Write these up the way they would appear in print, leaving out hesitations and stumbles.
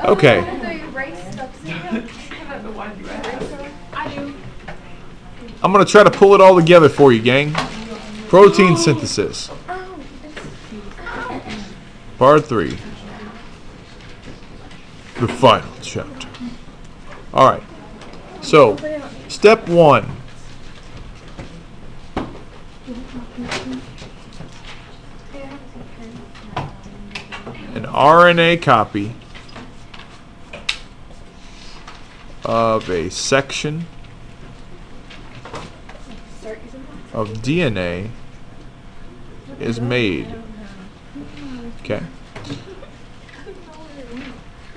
Okay. I'm going to try to pull it all together for you, gang. Protein synthesis. Part 3. The final chapter. Alright. So, step 1. An RNA copy of a section of DNA is made. Okay.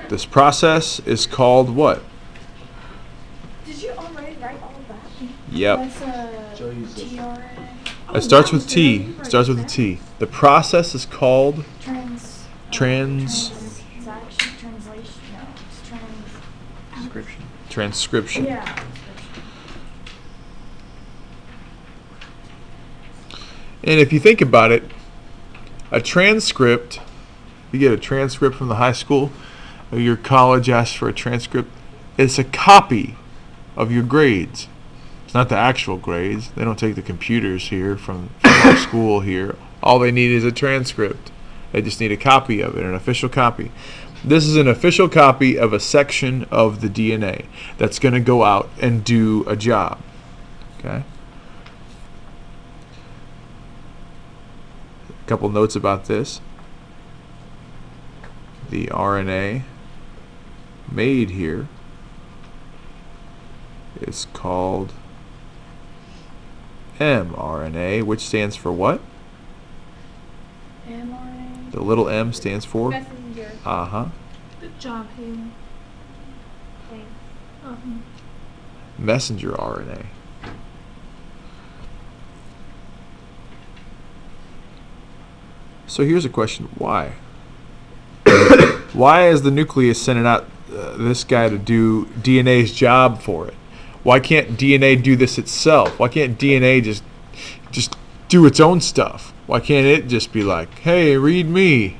This process is called what? Did you already write all of that? Yep. That's tRNA. It starts with T. Starts with a T. The process is called transcription. Yeah. And if you think about it, a transcript, you get a transcript from the high school, or your college asks for a transcript, it's a copy of your grades. It's not the actual grades. They don't take the computers here from our school here. All they need is a transcript. They just need a copy of it, an official copy. This is an official copy of a section of the DNA that's going to go out and do a job. Okay? A couple notes about this. The RNA made here is called mRNA, which stands for what? mRNA. The little m stands for? Messenger. Uh-huh. Good job, Haley. Thanks. Messenger RNA. So here's a question. Why? Why is the nucleus sending out this guy to do DNA's job for it? Why can't DNA do this itself? Why can't DNA just do its own stuff? Why can't it just be like, hey, read me?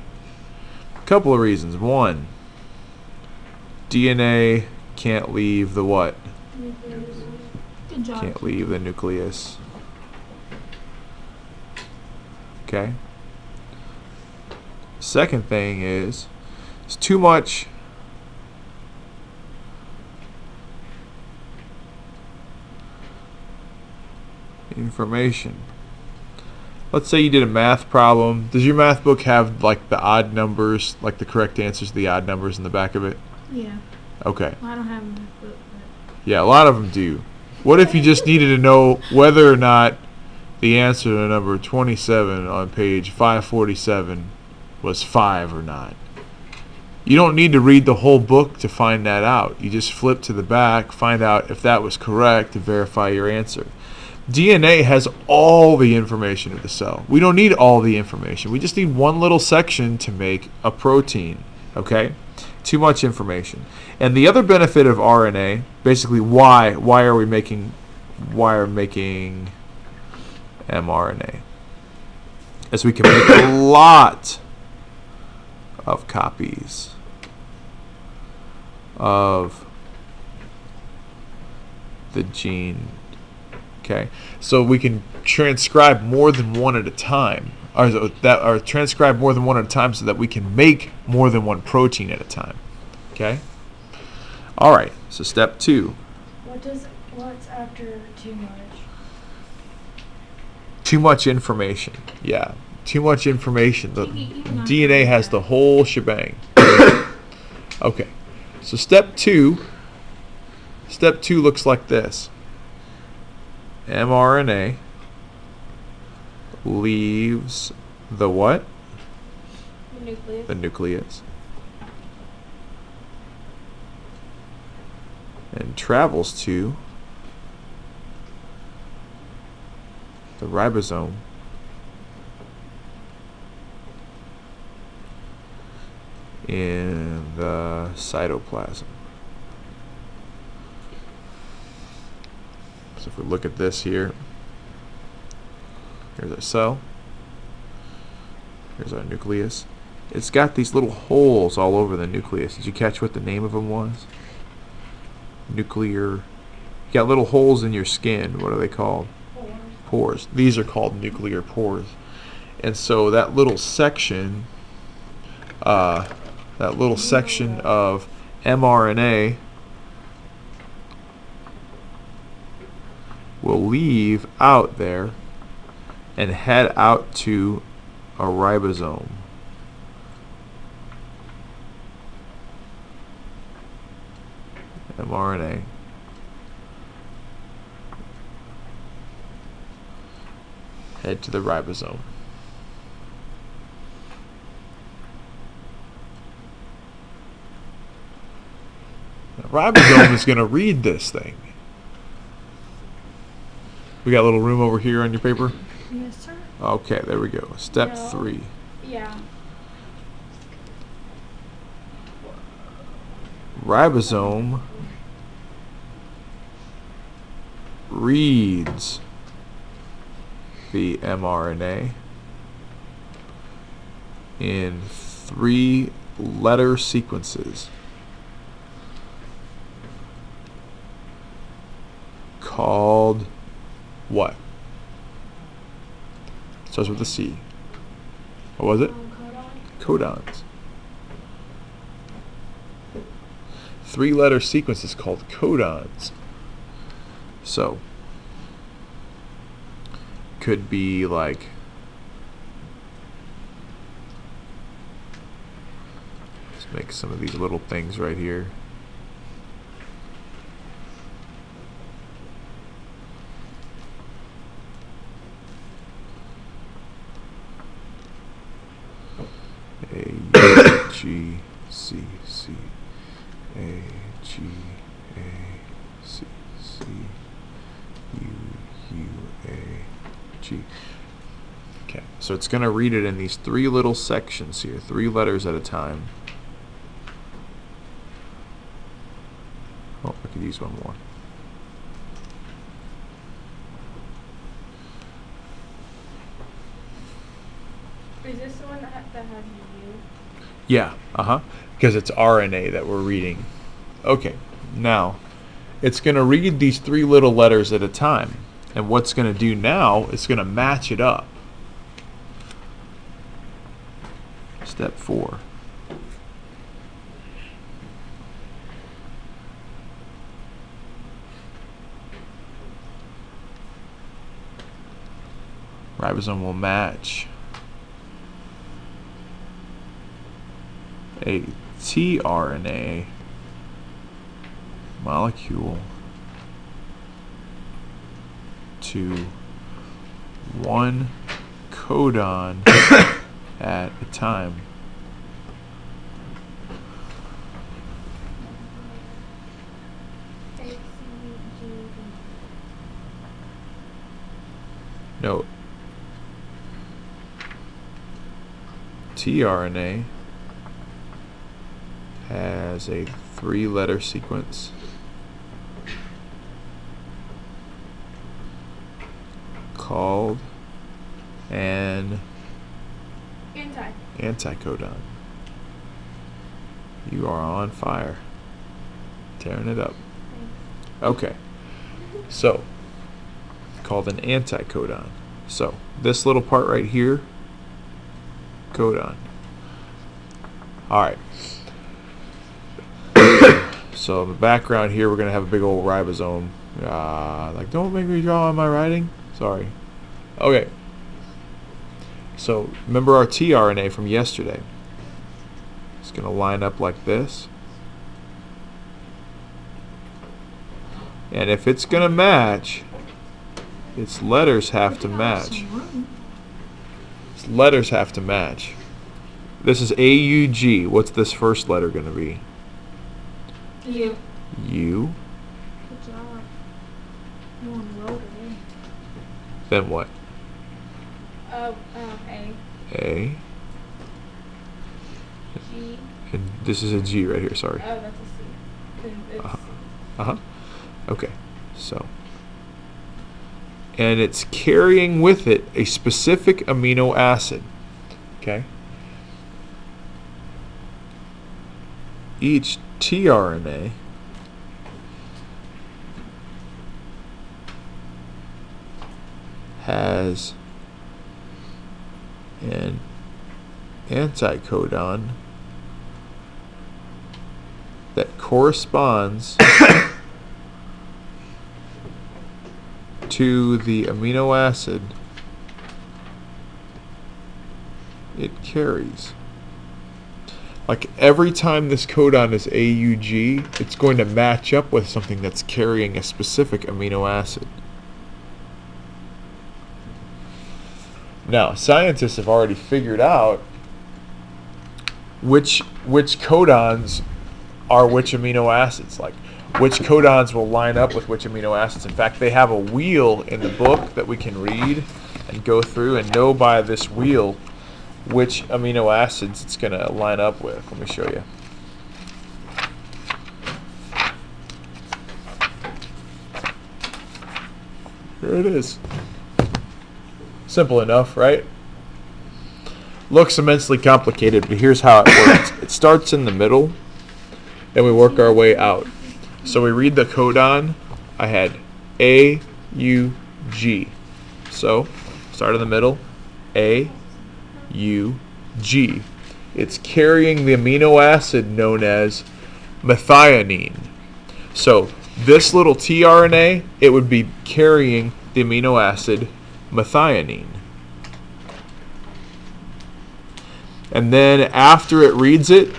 A couple of reasons. One, DNA can't leave the what? Good job. Can't leave the nucleus. Okay. Second thing is, it's too much information. Let's say you did a math problem. Does your math book have like the odd numbers, like the correct answers to the odd numbers in the back of it? Yeah. Okay. Well, I don't have a book. Yeah, a lot of them do. What if you just needed to know whether or not the answer to number 27 on page 547 was 5 or not? You don't need to read the whole book to find that out. You just flip to the back, find out if that was correct to verify your answer. DNA has all the information of the cell. We don't need all the information. We just need one little section to make a protein. Okay? Too much information. And the other benefit of RNA, basically why are we making mRNA? Is we can make a lot of copies of the gene. Okay, so we can transcribe more than one at a time, or transcribe more than one at a time, so that we can make more than one protein at a time. Okay. All right. So step 2. What's after too much? Too much information. Yeah. Too much information. The DNA has the whole shebang. Okay. So step 2. Step 2 looks like this. mRNA leaves the what? The nucleus. The nucleus. And travels to the ribosome. In the cytoplasm. So if we look at this here, here's our cell, here's our nucleus, it's got these little holes all over the nucleus. Did you catch what the name of them was? Nuclear. You got little holes in your skin. What are they called? Pores. These are called nuclear pores. And so that little section of mRNA will leave out there and head out to a ribosome. mRNA. Head to the ribosome. The ribosome is going to read this thing. We got a little room over here on your paper? Yes, sir. Okay, there we go. Step No. 3. Yeah. Ribosome reads the mRNA in 3-letter sequences called what? Starts with a C. What was it? Codon. Codons. 3-letter sequences called codons. So, could be like let's make some of these little things right here. A G C C A G A C C U U A G. Okay, so it's going to read it in these 3 little sections here, 3 letters at a time. Oh, I could use one more. Is this the one that has you? Yeah, because it's RNA that we're reading. Okay, now it's going to read these 3 little letters at a time. And what's going to do now is going to match it up. Step 4. Ribosome will match a tRNA molecule to 1 codon at a time. Note, tRNA has a 3-letter sequence called an anticodon. You are on fire. Tearing it up. Okay. So, called an anticodon. So, this little part right here, codon. Alright. So in the background here, we're going to have a big old ribosome. Like, don't make me draw on my writing. Sorry. Okay. So remember our tRNA from yesterday. It's going to line up like this. And if it's going to match, its letters have to match. Its letters have to match. This is AUG. What's this first letter going to be? U. U. Good job. You on the road today. Then what? A. A. G. And this is a G right here, sorry. Oh, that's a C. Then it's Okay, so. And it's carrying with it a specific amino acid. Okay? each tRNA has an anticodon that corresponds to the amino acid it carries. Like every time this codon is AUG, it's going to match up with something that's carrying a specific amino acid. Now, scientists have already figured out which codons are which amino acids, like which codons will line up with which amino acids. In fact, they have a wheel in the book that we can read and go through and know by this wheel which amino acids it's going to line up with. Let me show you. Here it is. Simple enough, right? Looks immensely complicated, but here's how it works. It starts in the middle, and we work our way out. So we read the codon. I had A, U, G. So, start in the middle, A, U, G. It's carrying the amino acid known as methionine. So, this little tRNA, it would be carrying the amino acid methionine. And then after it reads it,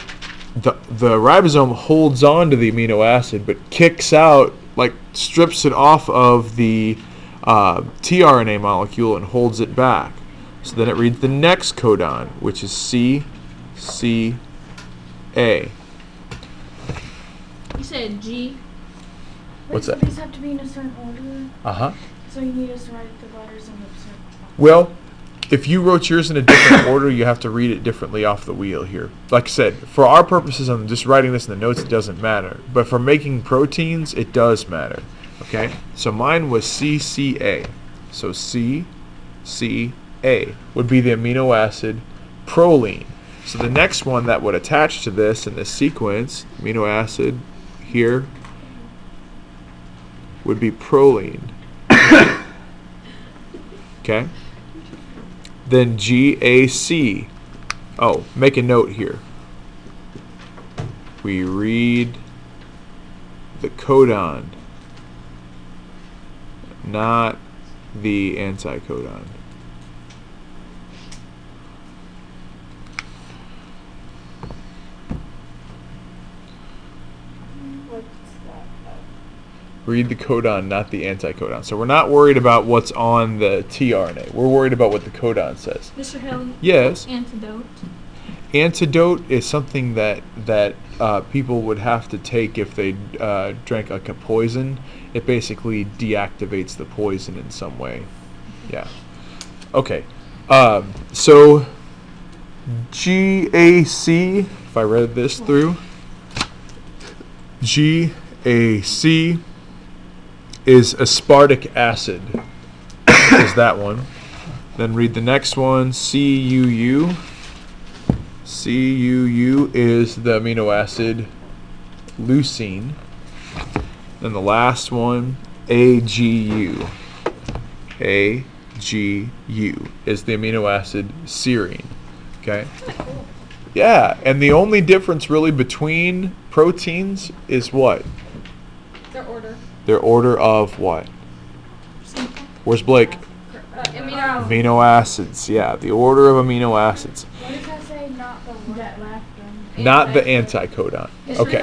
the ribosome holds on to the amino acid but kicks out, like strips it off of the tRNA molecule and holds it back. So then it reads the next codon, which is C, C, A. You said G. What's So that? these have to be in a certain order. Uh-huh. So you need us to write the letters in a certain order. Well, if you wrote yours in a different order, you have to read it differently off the wheel here. Like I said, for our purposes, I'm just writing this in the notes, it doesn't matter. But for making proteins, it does matter. Okay? So mine was CCA. So C, C, A would be the amino acid proline. So the next one that would attach to this in this sequence, amino acid here, would be proline. Okay? Then GAC. Oh, make a note here. We read the codon, not the anticodon. What's that? Read the codon, not the anticodon. So we're not worried about what's on the tRNA. We're worried about what the codon says. Mr. Hill. Yes. Antidote. Antidote is something that people would have to take if they drank like a poison. It basically deactivates the poison in some way. Yeah. Okay. So GAC, if I read this through, GAC is aspartic acid. Is that one. Then read the next one, CUU. CUU is the amino acid leucine. Then the last one, AGU. AGU is the amino acid serine. Okay? Yeah, and the only difference really between proteins is what? Their order. Their order of what? Where's Blake? Amino. Amino acids. Yeah, the order of amino acids. What does that say? Not the that last one. Not the anticodon. Okay.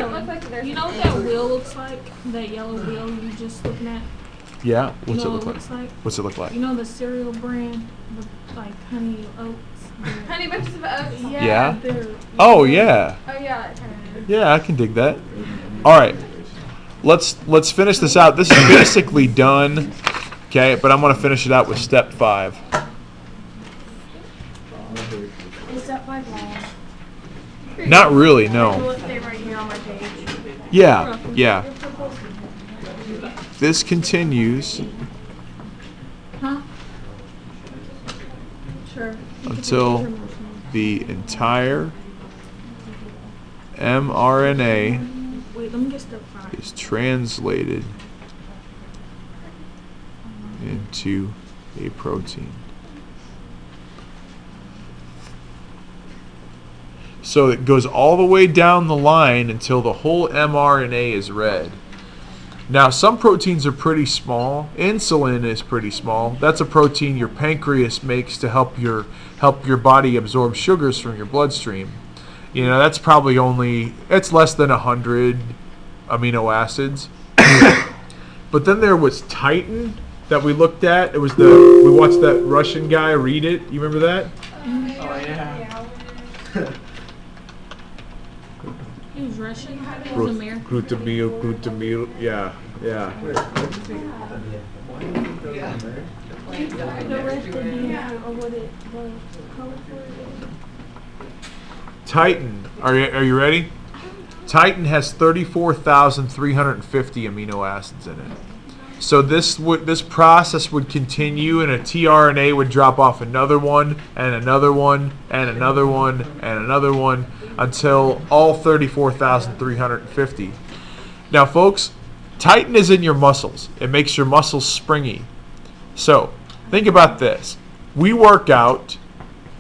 You know what that wheel looks like? That yellow wheel you were just looking at? Yeah. You What's know it what look it looks like? like? What's it look like? You know the cereal brand with like honey oats? Honey bunches of oats. Yeah? they're- Oh yeah. Oh yeah, it kind of. Yeah, I can dig that. All right. Let's finish this out. This is basically done. Okay, but I'm going to finish it out with step 5. Is that 5 long? Not really, Will no. it stay right here on my page? Yeah, yeah. This continues Huh? Sure. until the entire mRNA Wait, let me get step 5. is translated into a protein. So it goes all the way down the line until the whole mRNA is read. Now, some proteins are pretty small. Insulin is pretty small. That's a protein your pancreas makes to help your body absorb sugars from your bloodstream. You know, that's probably it's less than 100 amino acids. But then there was Titan that we looked at. We watched that Russian guy read it. You remember that? Oh, yeah. He was Russian. He was American. Glutamyl, yeah. The rest of the or what it was colorful. Titan, are you ready? Titan has 34,350 amino acids in it. So this process would continue, and a tRNA would drop off another one, and another one, and another one, and another one, until all 34,350. Now, folks, Titan is in your muscles. It makes your muscles springy. So think about this. We work out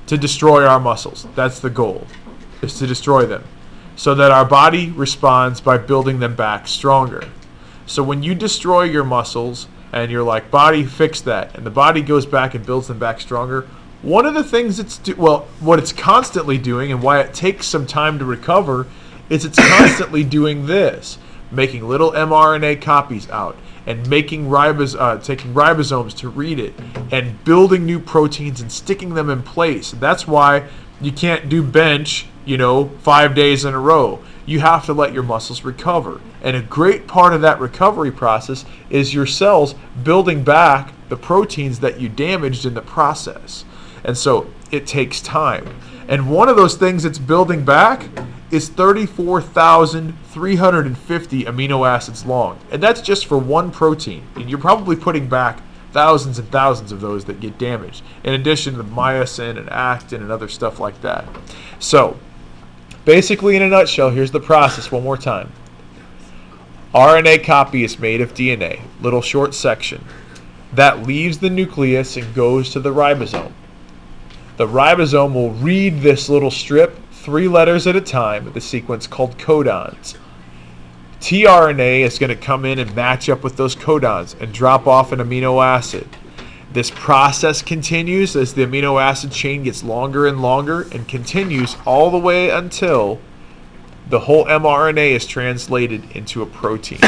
to destroy our muscles. That's the goal, is to destroy them, so that our body responds by building them back stronger. So when you destroy your muscles and you're like, body, fix that, and the body goes back and builds them back stronger, one of the things what it's constantly doing, and why it takes some time to recover, is it's constantly doing this, making little mRNA copies out and taking ribosomes to read it and building new proteins and sticking them in place. That's why you can't do bench, 5 days in a row. You have to let your muscles recover. And a great part of that recovery process is your cells building back the proteins that you damaged in the process. And so it takes time. And one of those things it's building back is 34,350 amino acids long. And that's just for one protein. And you're probably putting back thousands and thousands of those that get damaged, in addition to myosin and actin and other stuff like that. So basically, in a nutshell, here's the process one more time. RNA copy is made of DNA, little short section. That leaves the nucleus and goes to the ribosome. The ribosome will read this little strip 3 letters at a time, the sequence called codons. tRNA is going to come in and match up with those codons and drop off an amino acid. This process continues as the amino acid chain gets longer and longer, and continues all the way until the whole mRNA is translated into a protein.